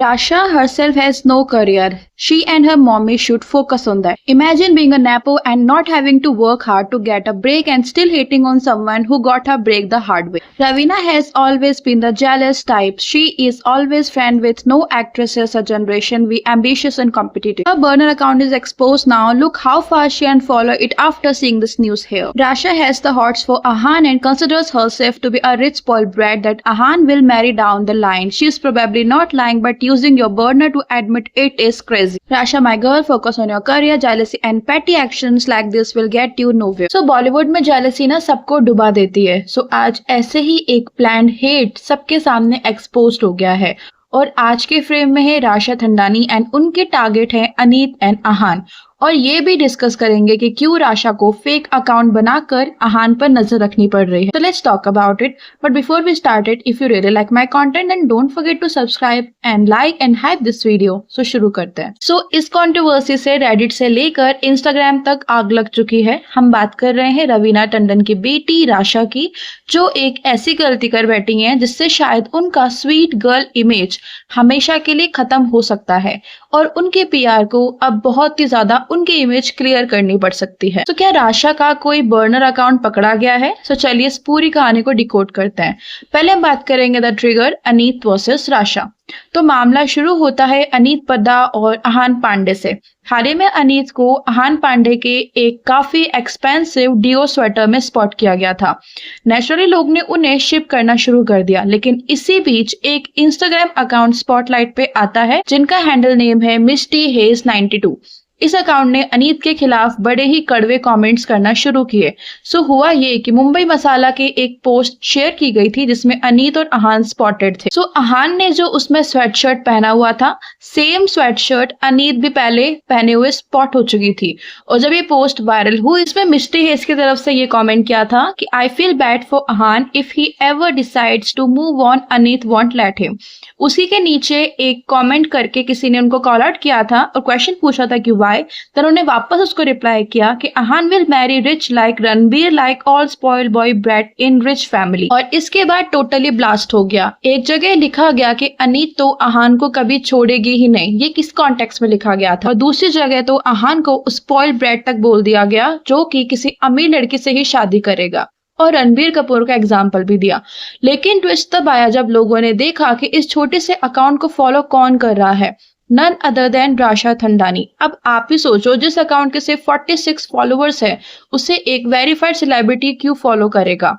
Rasha herself has no career. She and her mommy should focus on that. Imagine being a Napo and not having to work hard to get a break and still hating on someone who got her break the hard way. Raveena has always been the jealous type. She is always friend with no actresses her generation be ambitious and competitive. Her burner account is exposed now. Look how far she unfollowed it after seeing this news here. Rasha has the hots for Ahan and considers herself to be a rich spoiled brat that Ahan will marry down the line. She is probably not lying, but using your burner to admit it is crazy. Rasha, my girl, focus on your career. Jealousy and petty actions like this will get you nowhere. So Bollywood में jealousy ना सबको डुबा देती है. So आज ऐसे ही एक planned hate सबके सामने एक्सपोज्ड हो गया है और आज के फ्रेम में है राशा थंडानी एंड उनके टारगेट है अनीत एंड आहान. और ये भी डिस्कस करेंगे कि क्यों राशा को फेक अकाउंट बनाकर आहान पर नजर रखनी पड़ रही है. तो let's talk about it. But before we start it, if you really like my content then don't forget to subscribe and like and hype this video. So शुरू करते हैं. सो इस कंट्रोवर्सी से रेडिट से लेकर इंस्टाग्राम तक आग लग चुकी है. हम बात कर रहे हैं रवीना टंडन की बेटी राशा की, जो एक ऐसी गलती कर बैठी है जिससे शायद उनका स्वीट गर्ल इमेज हमेशा के लिए खत्म हो सकता है और उनके पीआर को अब बहुत ही ज्यादा उनकी इमेज क्लियर करनी पड़ सकती है. तो क्या राशा का कोई बर्नर अकाउंट पकड़ा गया है? तो चलिए इस पूरी कहानी को डिकोड करते हैं. पहले हम बात करेंगे the trigger Aneet versus Rasha. तो मामला शुरू होता है अनीत पद्दा और आहान पांडे से. हाल ही में अनीत को आहान पांडे के एक काफी एक्सपेंसिव डिओ स्वेटर में स्पॉट किया गया था. नेचुरली लोग ने उन्हें शिप करना शुरू कर दिया, लेकिन इसी बीच एक इंस्टाग्राम अकाउंट स्पॉटलाइट पे आता है जिनका हैंडल नेम है मिस्टी हेज 92. इस अकाउंट ने अनीत के खिलाफ बड़े ही कड़वे कमेंट्स करना शुरू किए. सो हुआ ये कि मुंबई मसाला के एक पोस्ट शेयर की गई थी जिसमें अनीत और आहान स्पॉटेड थे. सो आहान ने जो उसमें स्वेटशर्ट पहना हुआ था, सेम स्वेटशर्ट अनीत भी पहले पहने हुए स्पॉट हो चुकी थी. और जब ये पोस्ट वायरल हुई, इसमें मिस्टी हेस की तरफ से ये कमेंट किया था कि I feel bad for Aahan if he ever decides to move on, Aneet won't let him. उसी के नीचे एक कॉमेंट करके किसी ने उनको कॉल आउट किया था और क्वेश्चन पूछा था कि तो उन्होंने वापस उसको रिप्लाई किया कि Aahan will marry rich like Ranbir like all spoiled boy brat in rich family. और इसके बाद टोटली ब्लास्ट हो गया. एक जगह लिखा गया कि अनीत तो आहान को कभी छोड़ेगी ही नहीं. ये किस कॉन्टेक्स्ट में लिखा गया था? और दूसरी जगह तो आहान को स्पॉइल्ड ब्रैट तक बोल दिया गया जो कि किसी अमीर लड़की से ही शादी करेगा. और रणबीर कपूर का एग्जाम्पल भी दिया. लेकिन ट्विस्ट तब आया जब लोगों ने देखा कि इस छोटे से अकाउंट को फॉलो कौन कर रहा है. None other than Rasha Thadani. अब आप ही सोचो, जिस अकाउंट के सिर्फ 46 फॉलोअर्स है उसे एक वेरीफाइड सेलिब्रिटी क्यों फॉलो करेगा?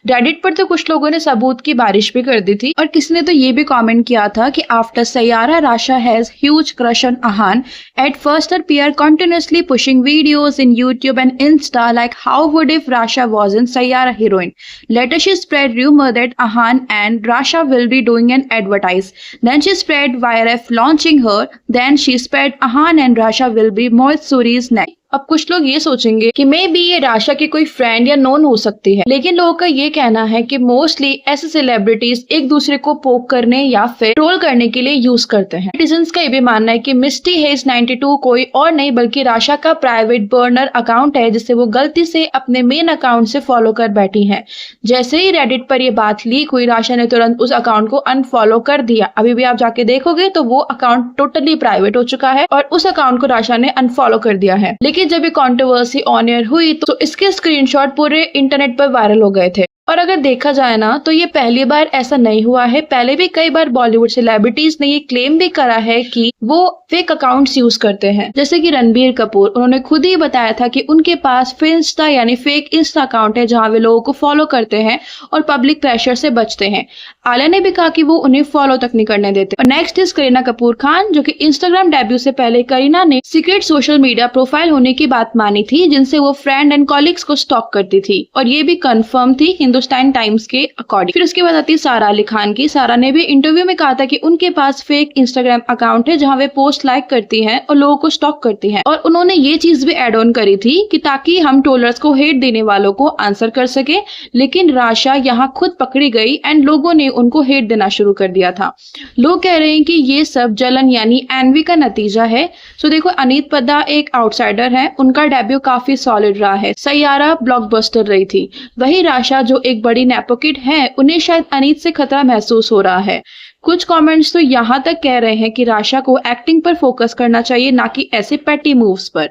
रेडिट पर तो कुछ लोगों ने सबूत की बारिश भी कर दी थी और किसी ने तो ये भी कमेंट किया था कि after Saiyaara Rasha has huge crush on Aahan. At first her PR continuously pushing videos in YouTube and insta like how would if Rasha was in Saiyaara heroine. Later she spread rumor that Ahan and Rasha will be doing an advertise. Then she spread YRF launching her. Then she spread Ahan and Rasha will be Mohit Suri's next. अब कुछ लोग ये सोचेंगे कि may be ये राशा की कोई friend या नोन हो सकती है, लेकिन लोगों का ये कहना है कि मोस्टली ऐसे सेलिब्रिटीज एक दूसरे को पोक करने या फिर ट्रोल करने के लिए यूज करते हैं. नेटिजन्स का ये भी मानना है कि मिस्टी हेज 92 कोई और नहीं बल्कि राशा का प्राइवेट बर्नर अकाउंट है जिसे वो गलती से अपने मेन अकाउंट से फॉलो कर बैठी है. जैसे ही रेडिट पर ये बात लीक हुई, राशा ने तुरंत उस अकाउंट को अनफॉलो कर दिया. अभी भी आप जाके देखोगे तो वो अकाउंट टोटली प्राइवेट हो चुका है और उस अकाउंट को राशा ने अनफॉलो कर दिया है. लेकिन जब ये कंट्रोवर्सी ऑन एयर हुई तो इसके स्क्रीनशॉट पूरे इंटरनेट पर वायरल हो गए थे. और अगर देखा जाए ना तो ये पहली बार ऐसा नहीं हुआ है. पहले भी कई बार बॉलीवुड सेलिब्रिटीज ने ये क्लेम भी करा है कि वो फेक अकाउंट्स यूज करते हैं. जैसे कि रणबीर कपूर, उन्होंने खुद ही बताया था कि उनके पास फिंस्टा यानी फेक इंस्टा अकाउंट है जहां वे लोगों को फॉलो करते हैं और पब्लिक प्रेशर से बचते हैं. आलिया ने भी कहा कि वो उन्हें फॉलो तक नहीं करने देते. और नेक्स्ट इज करीना कपूर खान, जो कि इंस्टाग्राम डेब्यू से पहले करीना ने सीक्रेट सोशल मीडिया प्रोफाइल होने की बात मानी थी जिनसे वो फ्रेंड एंड कॉलीग्स को स्टॉक करती थी और ये भी कंफर्म थी हिंदुस्तान टाइम्स के अकॉर्डिंग. फिर उसके बाद आती है सारा अली खान की. सारा ने भी इंटरव्यू में कहा था कि उनके पास फेक इंस्टाग्राम अकाउंट है जहां वे पोस्ट लाइक करती हैं और लोगों को स्टॉक करती हैं. और उन्होंने ये चीज भी एड ऑन करी थी कि ताकि हम ट्रोलर्स को हेट देने वालों को आंसर कर सके. लेकिन राशा यहाँ खुद पकड़ी गई एंड लोगों ने उनको हेट देना शुरू कर दिया था. लोग कह रहे हैं कि ये सब जलन यानी एनवी का नतीजा है. सो देखो, अनीत पद्दा एक आउटसाइडर है, उनका डेब्यू काफी सॉलिड रहा है. सैयारा ब्लॉकबस्टर रही थी. वही राशा जो एक बड़ी नेपोकिड है, उन्हें शायद अनीत से खतरा महसूस हो रहा है. कुछ कमेंट्स तो यहाँ तक कह रहे हैं कि राशा को एक्टिंग पर फोकस करना चाहिए, ना कि ऐसे पेटी मूव्स पर।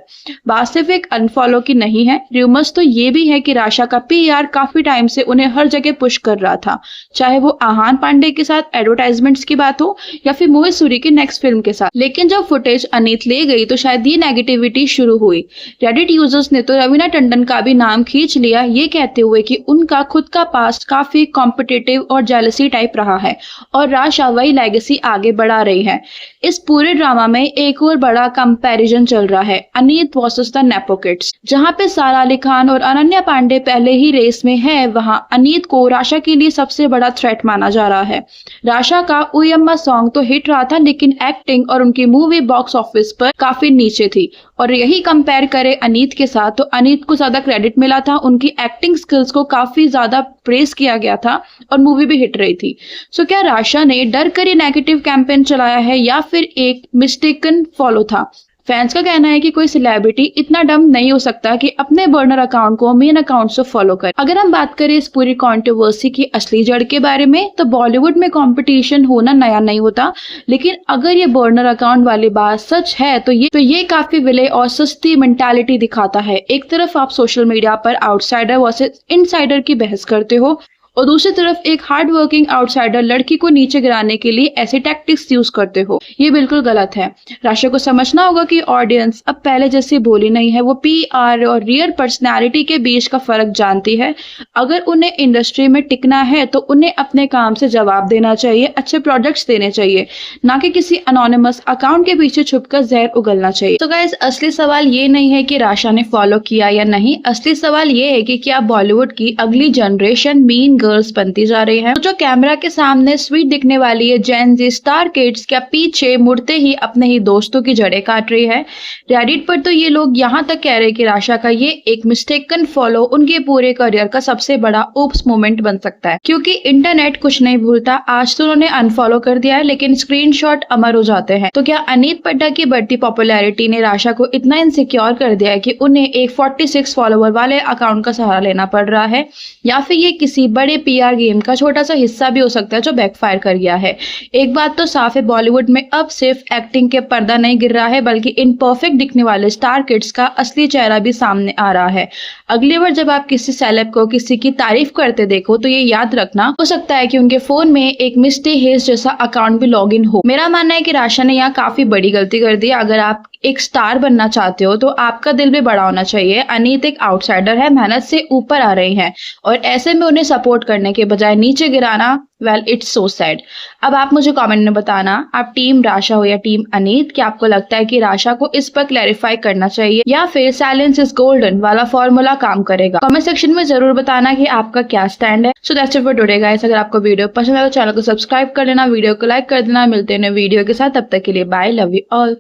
बात सिर्फ एक अनफॉलो की नहीं है, रूमर्स तो ये भी है कि राशा का पीआर काफी टाइम से उन्हें हर जगह पुश कर रहा था, चाहे वो आहान पांडे के साथ एडवर्टाइजमेंट्स की बात हो या फिर मोहित सूरी की नेक्स्ट फिल्म के साथ। लेकिन जब फुटेज अनीत ले गई तो शायद ये नेगेटिविटी शुरू हुई। रेडिट यूजर्स ने तो रवीना टंडन का भी नाम खींच लिया, ये कहते हुए कि उनका खुद का पास्ट काफी कॉम्पिटिटिव और जेलसी टाइप रहा है और राशा वही लेगेसी आगे बढ़ा रही है। इस पूरे ड्रामा में एक और बड़ा कंपैरिजन चल रहा है, Aneet versus the nepo kids. जहां पे सारा अली खान और अनन्या पांडे पहले ही रेस में है, वहां अनीत को राशा के लिए सबसे बड़ा थ्रेट माना जा रहा है। राशा का उयम्मा सॉन्ग तो हिट रहा था, लेकिन एक्टिंग और उनकी मूवी बॉक्स ऑफिस पर काफी नीचे थी। और यही कंपेयर करें अनीत के साथ तो अनीत को ज्यादा क्रेडिट मिला था, उनकी एक्टिंग स्किल्स को काफी ज्यादा प्रेस किया गया था और मूवी भी हिट रही थी। सो क्या राशा ने डर कर ये नेगेटिव कैंपेन चलाया है या फिर एक मिस्टेकन फॉलो था? फैंस का कहना है कि कोई सेलिब्रिटी इतना डम नहीं हो सकता कि अपने बर्नर अकाउंट को मेन अकाउंट से फॉलो करे। अगर हम बात करें इस पूरी कंट्रोवर्सी की असली जड़ के बारे में, तो बॉलीवुड में कंपटीशन होना नया नहीं होता, लेकिन अगर ये बर्नर अकाउंट वाली बात सच है तो ये काफी विले और सस्ती मेंटालिटी दिखाता है। एक तरफ आप सोशल मीडिया पर आउटसाइडर वर्सेस इनसाइडर की बहस करते हो और दूसरी तरफ एक हार्ड वर्किंग आउटसाइडर लड़की को नीचे गिराने के लिए ऐसे टैक्टिक्स यूज करते हो। ये बिल्कुल गलत है। राशा को समझना होगा कि ऑडियंस अब पहले जैसी बोली नहीं है, वो पीआर और रियल पर्सनैलिटी के बीच का फर्क जानती है। अगर उन्हें इंडस्ट्री में टिकना है तो उन्हें अपने काम से जवाब देना चाहिए, अच्छे प्रोडक्ट्स देने चाहिए, ना कि किसी अनोनिमस अकाउंट के पीछे छुपकर जहर उगलना चाहिए। तो गाइस, असली सवाल ये नहीं है कि राशा ने फॉलो किया या नहीं, असली सवाल ये है कि क्या बॉलीवुड की अगली जनरेशन मीन गर्ल्स बनती जा रही है? तो जो कैमरा के सामने स्वीट दिखने वाली है जेन जी स्टार किड्स, क्या पीछे मुड़ते ही अपने ही दोस्तों की जड़ें काट रही है? रेडिट पर तो ये लोग यहाँ तक कह रहे हैं कि राशा का ये एक मिस्टेकन फॉलो उनके पूरे करियर का सबसे बड़ा ओप्स मोमेंट बन सकता है, क्योंकि इंटरनेट कुछ नहीं भूलता। आज तो उन्होंने अनफॉलो कर दिया है, लेकिन स्क्रीनशॉट अमर हो जाते हैं। तो क्या अनीत पड्डा की बढ़ती पॉपुलैरिटी ने राशा को इतना इनसिक्योर कर दिया है कि उन्हें एक 46 फॉलोवर वाले अकाउंट का सहारा लेना पड़ रहा है, या फिर ये किसी बड़े पीआर गेम का छोटा सा हिस्सा भी हो सकता है जो बैकफायर कर गया है? एक बात तो साफ है, बॉलीवुड में अब सिर्फ एक्टिंग के पर्दा नहीं गिर रहा है, बल्कि इन परफेक्ट दिखने वाले स्टार किड्स का असली चेहरा भी सामने आ रहा है। अगली बार जब आप किसी सेलेब को किसी की तारीफ करते देखो तो ये याद रखना, हो सकता है कि उनके फोन में एक मिस्टी हेज जैसा अकाउंट भी लॉग इन हो। मेरा मानना है कि राशा ने यहाँ काफी बड़ी गलती कर दी। अगर आप एक स्टार बनना चाहते हो तो आपका दिल भी बड़ा होना चाहिए। अनीत एक आउटसाइडर है, मेहनत से ऊपर आ रही हैं, और ऐसे में उन्हें सपोर्ट करने के बजाय नीचे गिराना, वेल इट्स सो सैड। अब आप मुझे कमेंट में बताना, आप टीम राशा हो या टीम अनीत? क्या आपको लगता है कि राशा को इस पर क्लैरिफाई करना चाहिए या फिर साइलेंस इज गोल्डन वाला फॉर्मूला काम करेगा? कमेंट सेक्शन में जरूर बताना कि आपका क्या स्टैंड है। So that's it for today guys. अगर आपको वीडियो पसंद आए तो चैनल को सब्सक्राइब कर लेना, वीडियो को लाइक कर देना। मिलते हैं वीडियो के साथ, तब तक के लिए बाय, लव यू ऑल।